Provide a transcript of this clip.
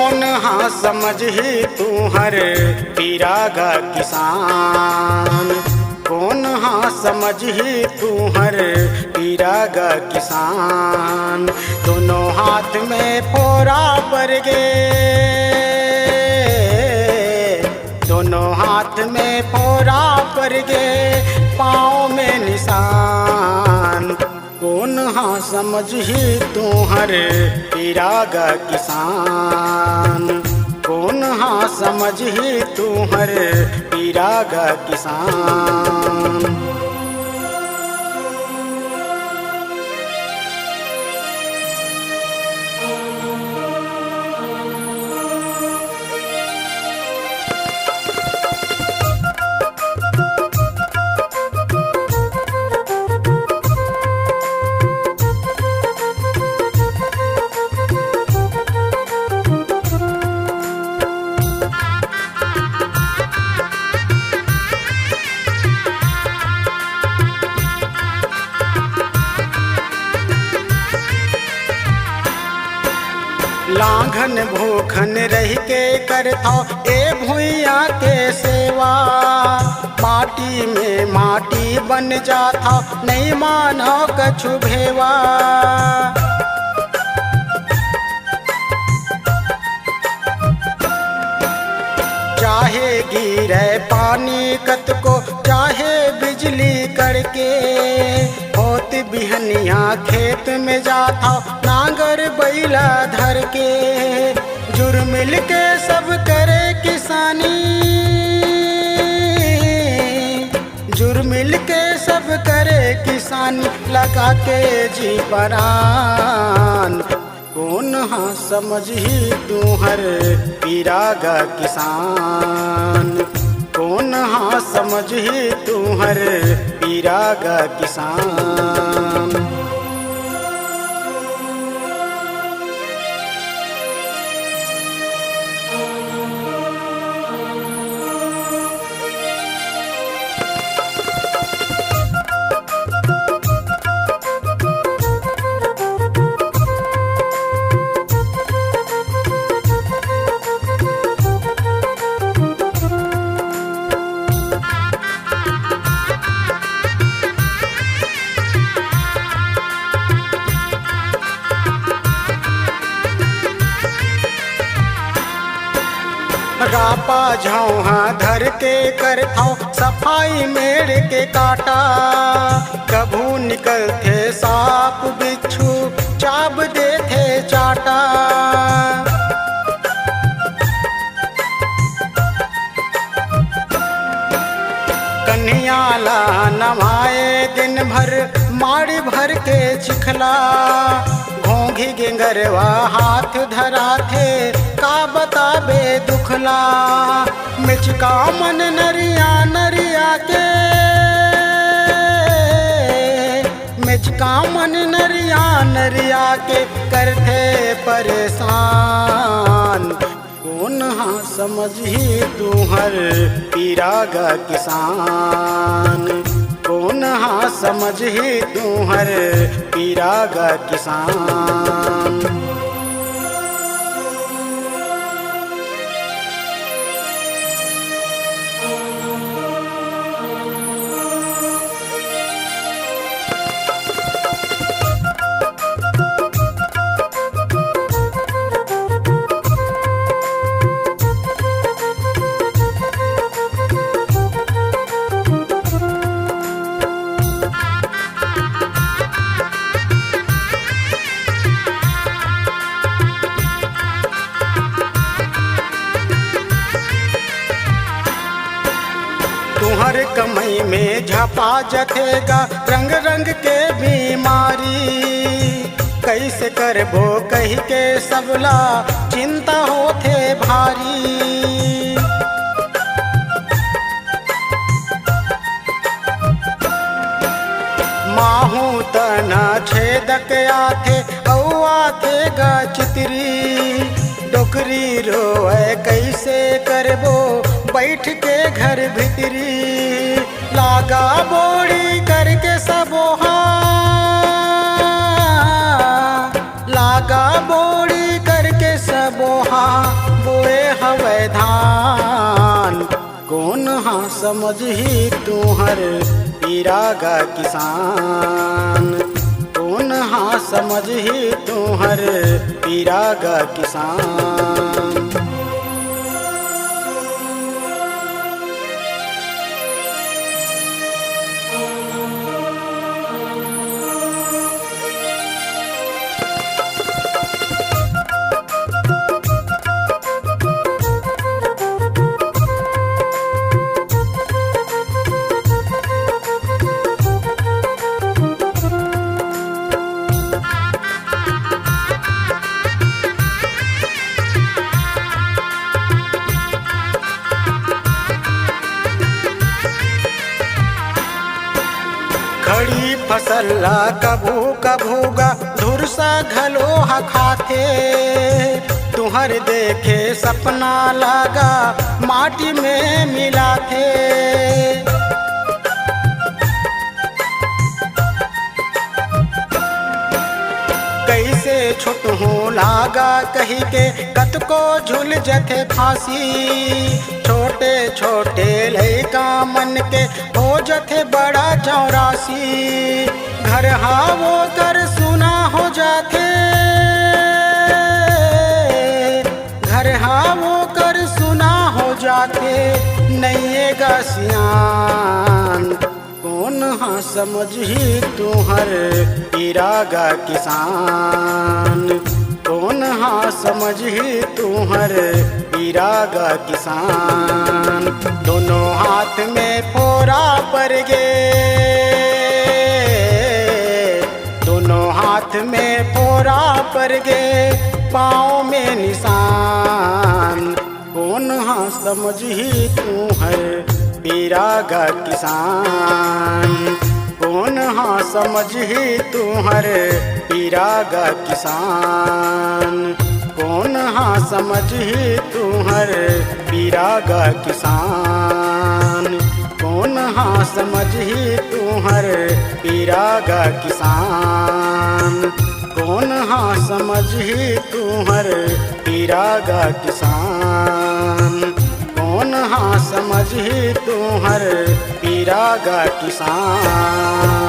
कौन हाँ समझ ही तू हर पीरागा किसान। कौन हाँ समझ ही तू हर पीरागा किसान। दोनों हाथ में फोरा पर गे, दोनों हाथ में फोरा पर गे, पाँव में निशान। कौन हाँ समझ ही तू हर पीरागा किसान। कौन हाँ समझ ही तू हर पीरागा किसान। लांघन भूखन रह के करथो ए भुइया के सेवा। माटी में माटी बन जाथा नहीं मानो कछु भेवा। चाहे गिरे पानी कत को, चाहे बिजली कड़के, होत बिहनिया खेत में जाता नांगर बैला धर के। जुर मिल के सब करे किसानी, जुर मिल के सब करे किसानी, लगा के जी परान। कौन हाँ समझ ही तू हर पीरागा किसान। कौन हाँ समझ ही तू हर पीरागा किसान। रापा झाऊहा धर के करथाओ सफाई मेड़ के काटा। कभू निकलते सांप बिच्छू चाब देते चाटा। कन्हैया ला नवाए दिन भर माड़ी भर के चिखला। घोंघी गेंगरवा हाथ धरा थे का बताबे दुखला। मिचका मन नरिया नरिया के, मिचका मन नरिया नरिया के, करते परेशान। कौन हाँ समझ ही तू हर पीरागा किसान। कौन हाँ समझ ही तू हर पीरागा किसान। तुहर कमई में झपा जथेगा रंग रंग के बीमारी। कैसे करबो कही के सबला चिंता होथे भारी। माहू तना छेदक आथे औ आथे गा चितरी। डोकरी रोए कैसे करबो बैठ के घर भीतरी। लागा बोड़ी करके सबोहा, लागा बोड़ी करके सबोहा बोए हवै धान। कौन हाँ समझही तुहर पीरा गा किसान। कौन हाँ समझही तुहर पीरा गा किसान। खड़ी फसल ला कभू कभूगा धुरसा घलोहा खाथे। तुहर देखे सपना लागा माटी में मिलाथे। कैसे छुटहूँ लागा कही के कतको झूल जथे फांसी। छोटे छोटे लइका मन के हो जथे बड़ा चौरासी। घर हावो कर सुना हो जाथे। घर हावो कर सुना हो जाथे नैयेगा सियान। कौन हाँ समझही तुहर पीरा गा किसान। कौन हाँ समझही तुहर पीरा गा किसान। दोनों हाथ में फोरा पर गे। दोनों हाथ में फोरा पर गे पाँव में निशान। कौन हाँ समझही तुहर पीरा गा किसान। कौन हाँ समझही तुहर पीरा गा किसान। कौन हाँ समझही तुहर पीरा गा किसान। कौन हाँ समझही तुहर पीरा गा किसान। कौन हाँ समझही तुहर पीरा गा किसान। कौन हाँ समझही तुहर पीरा गा किसान।